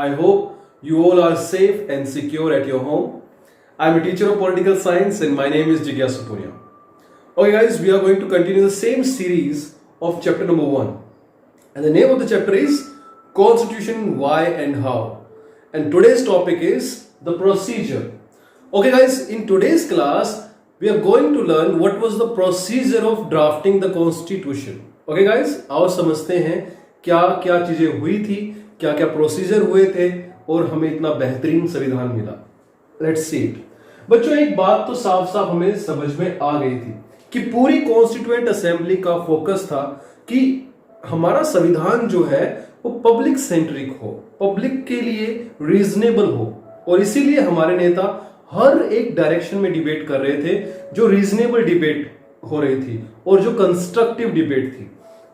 I hope you all are safe and secure at your home. I am a teacher of political science and my name is Jigyasu Puria. Okay guys, we are going to continue the same series of chapter number 1. And the name of the chapter is Constitution, Why and How. And today's topic is the procedure. Okay guys, in today's class, we are going to learn what was the procedure of drafting the constitution. Okay guys, आओ समझते हैं क्या क्या चीजें हुई थी, क्या क्या प्रोसीजर हुए थे और हमें इतना बेहतरीन संविधान मिला. Let's see it. बच्चों, एक बात तो साफ साफ हमें समझ में आ गई थी कि पूरी कॉन्स्टिट्यूएंट असेंबली का फोकस था कि हमारा संविधान जो है वो पब्लिक सेंट्रिक हो, पब्लिक के लिए रीजनेबल हो, और इसीलिए हमारे नेता हर एक डायरेक्शन में डिबेट कर रहे थे, जो रीजनेबल डिबेट हो रही थी और जो कंस्ट्रक्टिव डिबेट थी.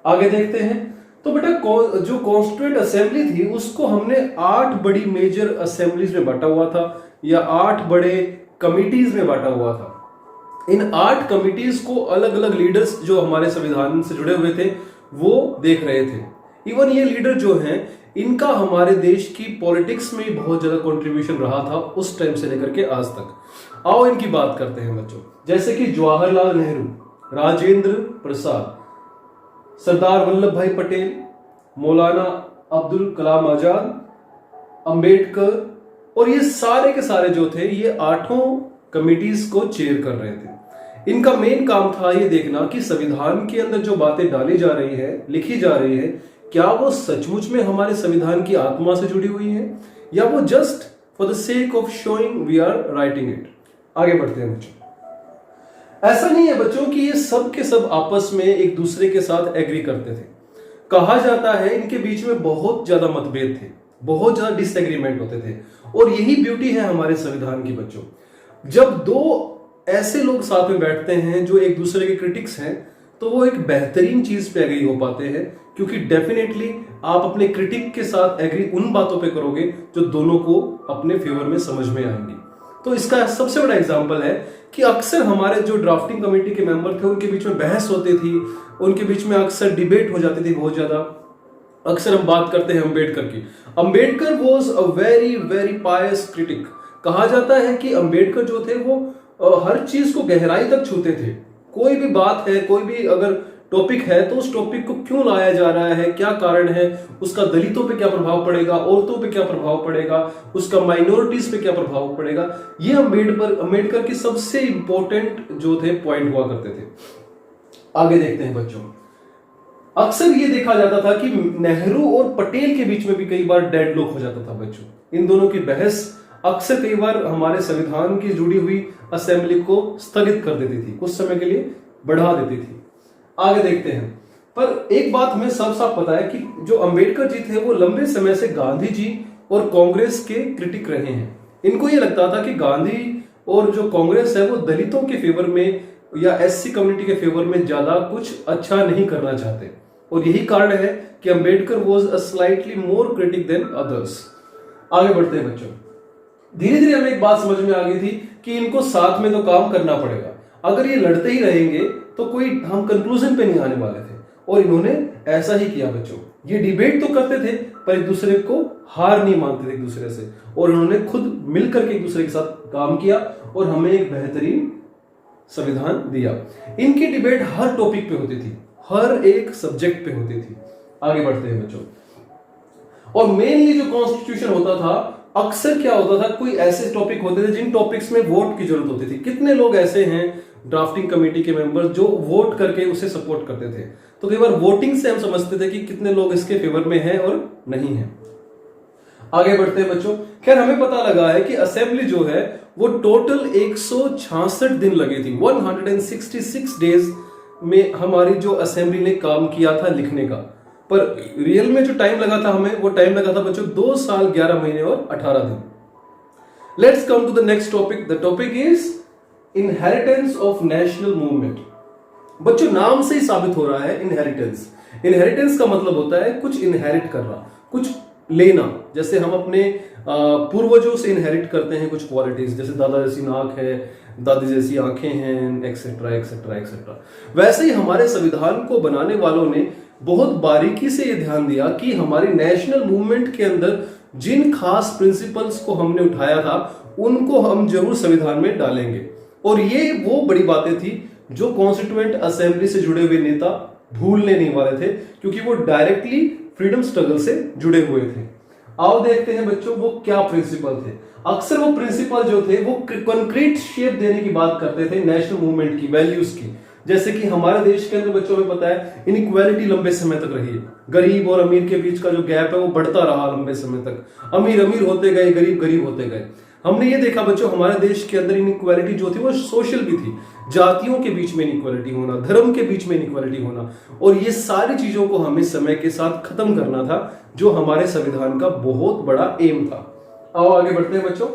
आगे देखते हैं. तो बेटा, जो कॉन्स्टिट्यूएंट असेंबली थी उसको हमने 8 बड़ी मेजर असेंबलीज में बांटा हुआ था या 8 बड़े कमिटीज में बांटा हुआ था. इन 8 कमिटीज को अलग अलग लीडर्स जो हमारे संविधान से जुड़े हुए थे वो देख रहे थे. इवन ये लीडर जो हैं, इनका हमारे देश की पॉलिटिक्स में बहुत ज्यादा कंट्रीब्यूशन रहा था उस टाइम से लेकर के आज तक. आओ इनकी बात करते हैं बच्चों. जैसे कि जवाहरलाल नेहरू, राजेंद्र प्रसाद, सरदार वल्लभ भाई पटेल, मौलाना अब्दुल कलाम आजाद, अंबेडकर, और ये सारे के सारे जो थे ये 8 कमिटीज को चेयर कर रहे थे. इनका मेन काम था ये देखना कि संविधान के अंदर जो बातें डाली जा रही है, लिखी जा रही है, क्या वो सचमुच में हमारे संविधान की आत्मा से जुड़ी हुई है या वो just for the sake of showing we are writing it. आगे बढ़ते हैं बच्चों. ऐसा नहीं है बच्चों कि ये सब के सब आपस में एक दूसरे के साथ एग्री करते थे. कहा जाता है इनके बीच में बहुत ज्यादा मतभेद थे, बहुत ज्यादा डिसएग्रीमेंट होते थे, और यही ब्यूटी है हमारे संविधान की बच्चों. जब 2 ऐसे लोग साथ में बैठते हैं जो एक दूसरे के क्रिटिक्स हैं, तो वो एक बेहतरीन चीज पे एग्री हो पाते हैं, क्योंकि डेफिनेटली आप अपने क्रिटिक के साथ एग्री उन बातों पे करोगे जो दोनों को अपने फेवर में समझ में आएंगी. तो इसका सबसे बड़ा एग्जांपल है कि अक्सर हमारे जो ड्राफ्टिंग कमेटी के मेंबर थे उनके बीच में बहस होती थी, उनके बीच में अक्सर डिबेट हो जाती थी बहुत ज्यादा. अक्सर हम बात करते हैं अंबेडकर की. Ambedkar was a very very Payas critic. कहा जाता है कि अंबेडकर जो थे वो हर चीज को गहराई तक छूते थे. कोई भी बात है, कोई भी अगर टॉपिक है तो उस टॉपिक को क्यों लाया जा रहा है, क्या कारण है, उसका दलितों पे क्या प्रभाव पड़ेगा, औरतों पे क्या प्रभाव पड़ेगा, उसका माइनॉरिटीज पे क्या प्रभाव पड़ेगा, ये अंबेडकर की सबसे इंपॉर्टेंट जो थे पॉइंट हुआ करते थे. आगे देखते हैं बच्चों. अक्सर ये देखा जाता था कि नेहरू और पटेल के बीच में भी कई बार डेडलॉक हो जाता था बच्चों. इन दोनों की बहस अक्सर कई बार हमारे संविधान की जुड़ी हुई असेंबली को स्थगित कर देती थी, कुछ समय के लिए बढ़ा देती थी. आगे देखते हैं. पर एक बात हमें साफ साफ पता है कि जो अंबेडकर जी थे वो लंबे समय से गांधी जी और कांग्रेस के क्रिटिक रहे हैं. इनको ये लगता था कि गांधी और जो कांग्रेस है वो दलितों के फेवर में या एससी कम्युनिटी के फेवर में ज्यादा कुछ अच्छा नहीं करना चाहते, और यही कारण है कि Ambedkar was a slightly more critic than others. आगे बढ़ते हैं बच्चों. धीरे धीरे हमें एक बात समझ में आ गई थी कि इनको साथ में तो काम करना पड़ेगा. अगर ये लड़ते ही रहेंगे तो कोई हम कंक्लूजन पे नहीं आने वाले थे, और इन्होंने ऐसा ही किया बच्चों. ये डिबेट तो करते थे पर एक दूसरे को हार नहीं मानते थे एक दूसरे से, और इन्होंने खुद मिलकर के एक दूसरे के साथ काम किया और हमें एक बेहतरीन संविधान दिया. इनकी डिबेट हर टॉपिक पे होती थी, हर एक सब्जेक्ट पे होती थी. आगे बढ़ते हैं बच्चों. और मेनली जो कॉन्स्टिट्यूशन होता था, अक्सर क्या होता था, कोई ऐसे टॉपिक होते थे जिन टॉपिक्स में वोट की जरूरत होती थी. कितने लोग ऐसे हैं ड्राफ्टिंग कमेटी के मेंबर जो वोट करके उसे सपोर्ट करते थे. तो कई बार वोटिंग से हम समझते थे कि कितने लोग इसके फेवर में हैं और नहीं हैं. आगे बढ़ते हैं बच्चों. खैर, हमें पता लगा है कि असेंबली जो है वो टोटल 166 दिन लगे थी. 166 डेज में हमारी जो असेंबली ने काम किया था लिखने का. पर रियल में जो टाइम लगा था हमें, वो टाइम लगा था बच्चों 2 साल 11 महीने और 18 दिन. Let's come to the next topic. The topic is inheritance of national movement. बच्चों, नाम से ही साबित हो रहा है इनहेरिटेंस. इनहेरिटेंस का मतलब होता है कुछ इनहेरिट करना, कुछ लेना. जैसे हम अपने पूर्वजों से इनहेरिट करते हैं कुछ क्वालिटीज, जैसे दादा जैसी नाक है, दादी जैसी आंखें हैं, एक्सेट्रा एक्सेट्रा एक्सेट्रा. वैसे ही हमारे संविधान को बनाने वालों ने बहुत बारीकी से ये ध्यान दिया कि हमारी नेशनल मूवमेंट के अंदर जिन खास प्रिंसिपल्स को हमने उठाया था उनको हम जरूर संविधान में डालेंगे। और ये वो बड़ी बातें थी जो कॉन्स्टिट्यूएंट असेंबली से जुड़े हुए नेता भूलने नहीं वाले थे, क्योंकि वो डायरेक्टली फ्रीडम स्ट्रगल से जुड़े हुए थे। आओ देखते हैं बच्चों वो क्या प्रिंसिपल थे। अक्सर वो प्रिंसिपल जो थे वो कंक्रीट शेप देने की बात करते थे नेशनल मूवमेंट की, वैल्यूज की। जैसे कि हमारे देश के अंदर बच्चों में पता है इनइक्वालिटी लंबे समय तक रही है, गरीब और अमीर के बीच का जो गैप है वो बढ़ता रहा लंबे समय तक, अमीर अमीर होते गए, गरीब गरीब होते गए। हमने ये देखा बच्चों हमारे देश के अंदर इनइक्वालिटी जो थी वो सोशल भी थी, जातियों के बीच में इनइक्वालिटी होना, धर्म के बीच में इनइक्वालिटी होना, और ये सारी चीजों को हमें समय के साथ खत्म करना था, जो हमारे संविधान का बहुत बड़ा एम था। आओ आगे बढ़ते हैं बच्चों।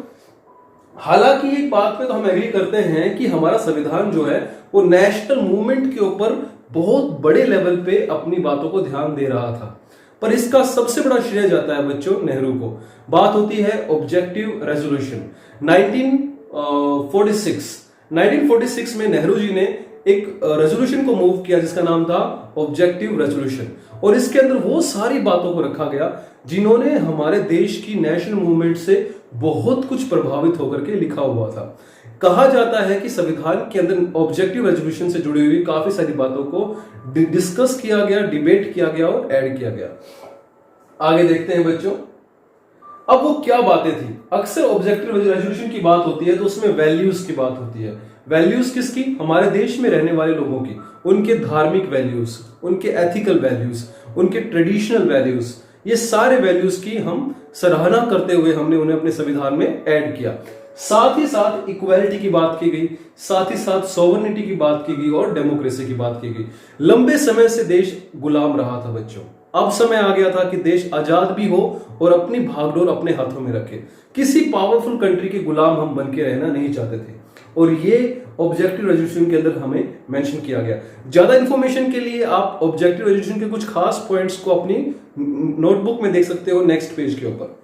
हालांकि एक बात पे तो हम एग्री करते हैं कि हमारा संविधान जो है वो नेशनल मूवमेंट के ऊपर बहुत बड़े लेवल पे अपनी बातों को ध्यान दे रहा था, पर इसका सबसे बड़ा श्रेय जाता है बच्चों नेहरू को। बात होती है ऑब्जेक्टिव रेजोल्यूशन 1946 में नेहरू जी ने एक रेजोल्यूशन को मूव किया जिसका नाम था ऑब्जेक्टिव रेजोल्यूशन, और इसके अंदर वो सारी बातों को रखा गया जिन्होंने हमारे देश की नेशनल मूवमेंट से बहुत कुछ प्रभावित होकर के लिखा हुआ था। कहा जाता है कि संविधान के अंदर ऑब्जेक्टिव रेजोल्यूशन से जुड़ी हुई काफी सारी बातों को डिस्कस किया गया, डिबेट किया गया और ऐड किया गया। आगे देखते हैं बच्चों, अब वो क्या बातें थी। अक्सर ऑब्जेक्टिव रेजोल्यूशन की बात होती है तो उसमें वैल्यूज की बात होती है। वैल्यूज किसकी? हमारे देश में रहने वाले लोगों की, उनके धार्मिक वैल्यूज, उनके एथिकल वैल्यूज, उनके ट्रेडिशनल वैल्यूज, ये सारे वैल्यूज की हम सराहना करते हुए हमने उन्हें अपने संविधान में ऐड किया। साथ ही साथ इक्वालिटी की बात की गई, साथ ही साथ सॉवरेनिटी की बात की गई और डेमोक्रेसी की बात की गई। लंबे समय से देश गुलाम रहा था बच्चों, अब समय आ गया था कि देश आजाद भी हो और अपनी भागडोर अपने हाथों में रखे। किसी पावरफुल कंट्री के गुलाम हम बन के रहना नहीं चाहते थे, और ये ऑब्जेक्टिव रेजोल्यूशन के अंदर हमें मेंशन किया गया। ज्यादा इंफॉर्मेशन के लिए आप ऑब्जेक्टिव रेजोल्यूशन के कुछ खास पॉइंट्स को अपनी नोटबुक में देख सकते हो नेक्स्ट पेज के ऊपर।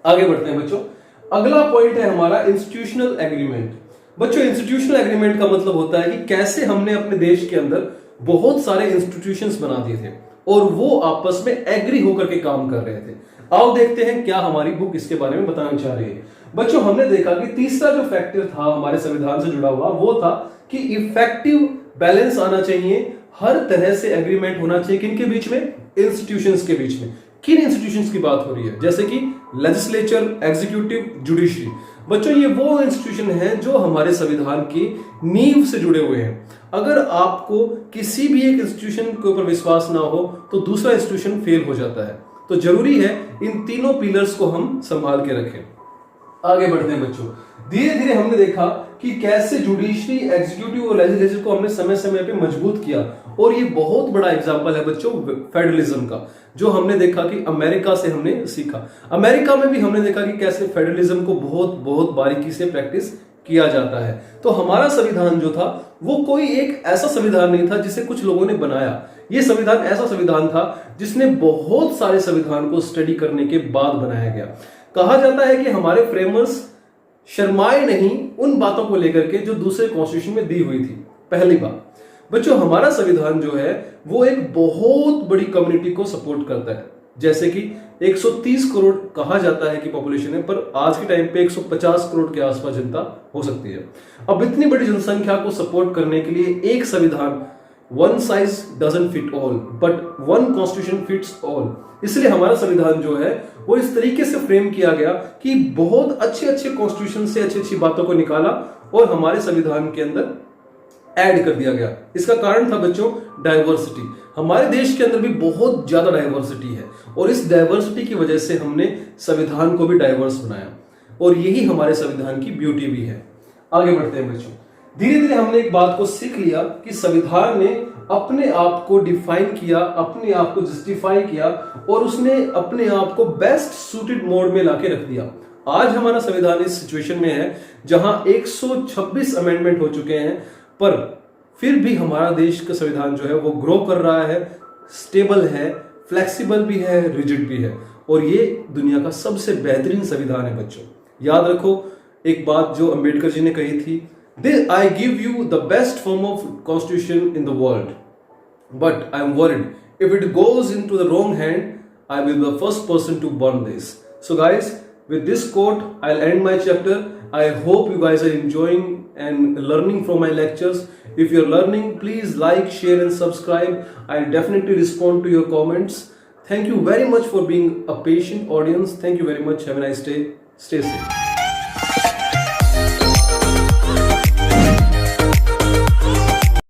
आगे बढ़ते हैं बच्चों, अगला पॉइंट है हमारा इंस्टीट्यूशनल एग्रीमेंट। बच्चों इंस्टीट्यूशनल एग्रीमेंट का मतलब होता है कि कैसे हमने अपने देश के अंदर बहुत सारे इंस्टीट्यूशंस बना दिए थे और वो आपस में एग्री होकर के काम कर रहे थे। आओ देखते हैं क्या हमारी बुक इसके बारे में बताना चाह रही है। बच्चों हमने देखा कि तीसरा जो फैक्टर था हमारे संविधान से जुड़ा हुआ वो था कि इफेक्टिव बैलेंस आना चाहिए, हर तरह से एग्रीमेंट होना चाहिए किनके बीच में? इंस्टीट्यूशंस के बीच में। किन इंस्टीट्यूशंस की बात हो रही है? जैसे कि लेजिस्लेचर, एग्जीक्यूटिव, जुडिशरी। बच्चों ये वो इंस्टीट्यूशन हैं जो हमारे संविधान की नींव से जुड़े हुए हैं। अगर आपको किसी भी एक इंस्टीट्यूशन के ऊपर विश्वास ना हो तो दूसरा इंस्टीट्यूशन फेल हो जाता है, तो जरूरी है इन तीनों पिलर्स को हम संभाल के रखें। आगे बढ़ते हैं बच्चों, धीरे धीरे हमने देखा कि कैसे जुडिशरी, एग्जीक्यूटिव और लेजिस्लेचर को हमने समय समय पे मजबूत किया, और ये बहुत बड़ा एग्जांपल है बच्चों फेडरलिज्म का, जो हमने देखा कि अमेरिका से हमने सीखा। अमेरिका में भी हमने देखा कि कैसे फेडरलिज्म को बहुत बहुत बारीकी से प्रैक्टिस किया जाता है। तो हमारा संविधान जो था वो कोई एक ऐसा संविधान नहीं था जिसे कुछ लोगों ने बनाया। ये संविधान ऐसा संविधान था जिसने बहुत सारे संविधान को स्टडी करने के बाद बनाया गया। कहा जाता है कि हमारे फ्रेमर्स शर्माए नहीं उन बातों को लेकर के जो दूसरे कॉन्स्टिट्यूशन में दी हुई थी। पहली बात बच्चों, हमारा संविधान जो है वो एक बहुत बड़ी कम्युनिटी को सपोर्ट करता है। जैसे कि 130 करोड़ कहा जाता है कि पॉपुलेशन है, पर आज के टाइम पे 150 करोड़ के आसपास जनता हो सकती है। अब इतनी बड़ी जनसंख्या को सपोर्ट करने के लिए एक संविधान, one size doesn't fit all but one constitution fits all, इसलिए हमारा संविधान जो है वो इस तरीके से फ्रेम किया गया कि बहुत अच्छे अच्छे कॉन्स्टिट्यूशन से अच्छी अच्छी बातों को निकाला और हमारे संविधान के अंदर ऐड कर दिया गया। इसका कारण था बच्चों डाइवर्सिटी। हमारे देश के अंदर भी बहुत ज्यादा डाइवर्सिटी है और इस डाइवर्सिटी की वजह से हमने संविधान को भी डाइवर्स बनाया, और यही हमारे संविधान की ब्यूटी भी है। आगे बढ़ते हैं बच्चों, धीरे धीरे हमने एक बात को सीख लिया कि संविधान ने अपने आप को डिफाइन किया, अपने आप को जस्टिफाई किया और उसने अपने आप को बेस्ट सूटेड मोड में लाके रख दिया। आज हमारा संविधान इस सिचुएशन में है जहां 126 अमेंडमेंट हो चुके हैं, पर फिर भी हमारा देश का संविधान जो है वो ग्रो कर रहा है, स्टेबल है, फ्लेक्सिबल भी है, रिजिड भी है, और ये दुनिया का सबसे बेहतरीन संविधान है बच्चों। याद रखो एक बात जो अंबेडकर जी ने कही थी, I give you the best form of constitution in the world, but I am worried if it goes into the wrong hand, I will be the first person to burn this. So guys, with this quote, I'll end my chapter. I hope you guys are enjoying and learning from my lectures. If you're learning, please like, share and subscribe. I'll definitely respond to your comments. Thank you very much for being a patient audience. Thank you very much. Have a nice day. Stay safe.